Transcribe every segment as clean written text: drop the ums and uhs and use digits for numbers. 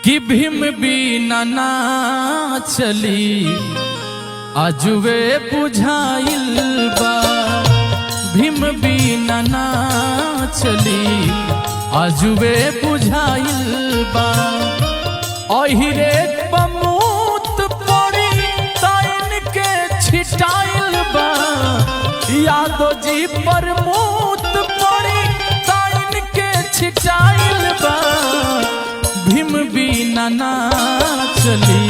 कि भीम बिना ना चली आजुवे बुझाइल बा। भीम बिना ना चली आजुवे बुझाइल बा। अहिरे पमूत पड़ी ताइन के छिटाइल बा। यादो जी पर मूत पड़ी ताइन के छिटाइल बा। भीम बिना ना चली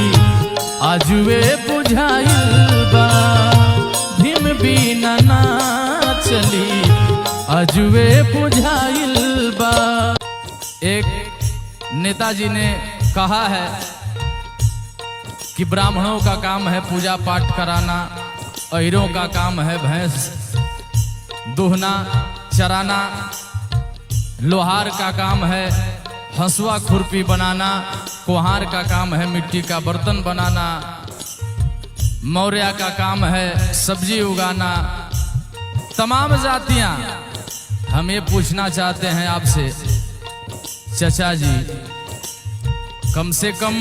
आजुवे बुझाइल बा। भीम बिना ना चली आजुवे बुझाइल बा। एक नेताजी ने कहा है कि ब्राह्मणों का काम है पूजा पाठ कराना, अहिरों का काम है भैंस दूहना चराना, लोहार का काम है हंसुआ खुरपी बनाना, कुम्हार का काम है मिट्टी का बर्तन बनाना, मौर्य का काम है सब्जी उगाना। तमाम जातियां। हम ये पूछना चाहते हैं आपसे चचा जी, कम से कम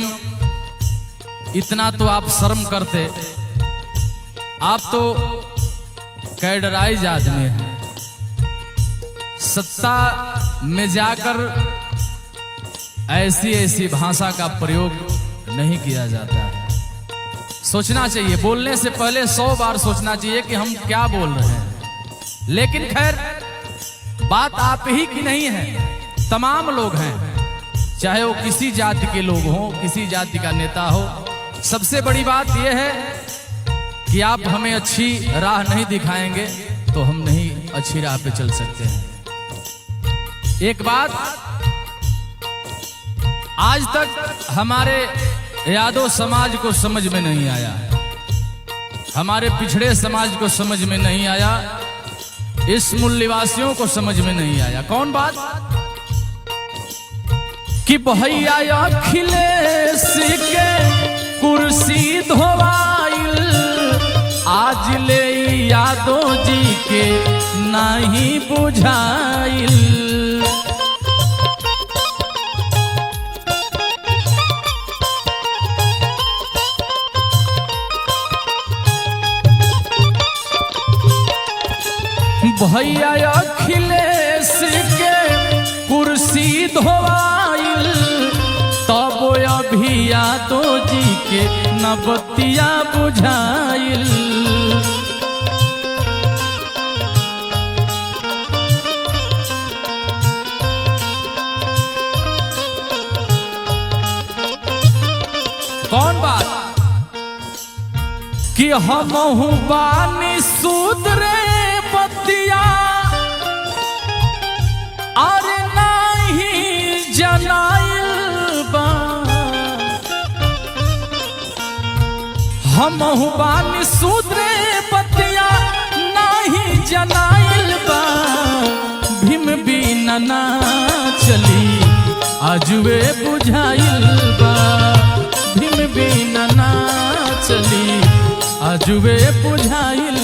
इतना तो आप शर्म करते। आप तो कैडराइज आदमी हैं, सत्ता में जाकर ऐसी ऐसी भाषा का प्रयोग नहीं किया जाता है। सोचना चाहिए, बोलने से पहले 100 बार सोचना चाहिए कि हम क्या बोल रहे हैं। लेकिन खैर बात आप ही की नहीं है, तमाम लोग हैं, चाहे वो किसी जाति के लोग हों, किसी जाति का नेता हो। सबसे बड़ी बात यह है कि आप हमें अच्छी राह नहीं दिखाएंगे तो हम नहीं अच्छी राह पे चल सकते हैं। एक बात आज तक हमारे यादव समाज को समझ में नहीं आया, हमारे पिछड़े समाज को समझ में नहीं आया, इस मूल्यवासियों को समझ में नहीं आया। कौन बात? कि भैया अखिलेश के कुर्सी धोवाइल, आज ले यादव जी के नहीं बुझाइल। भैया अखिलेश के कुर्सी धोवाइल, तब अभी यादव जी के न बतिया बुझाइल। कौन बात? कि हमहु बानी सुधरे बतिया, अरे नहीं जनाइल बा। हमहु बानी सुधरे बतिया नहीं जनाइल बा। भीम बिना ना चली आजुवे बुझाइल बा। भीम बिना ना चली आजुवे बुझाइल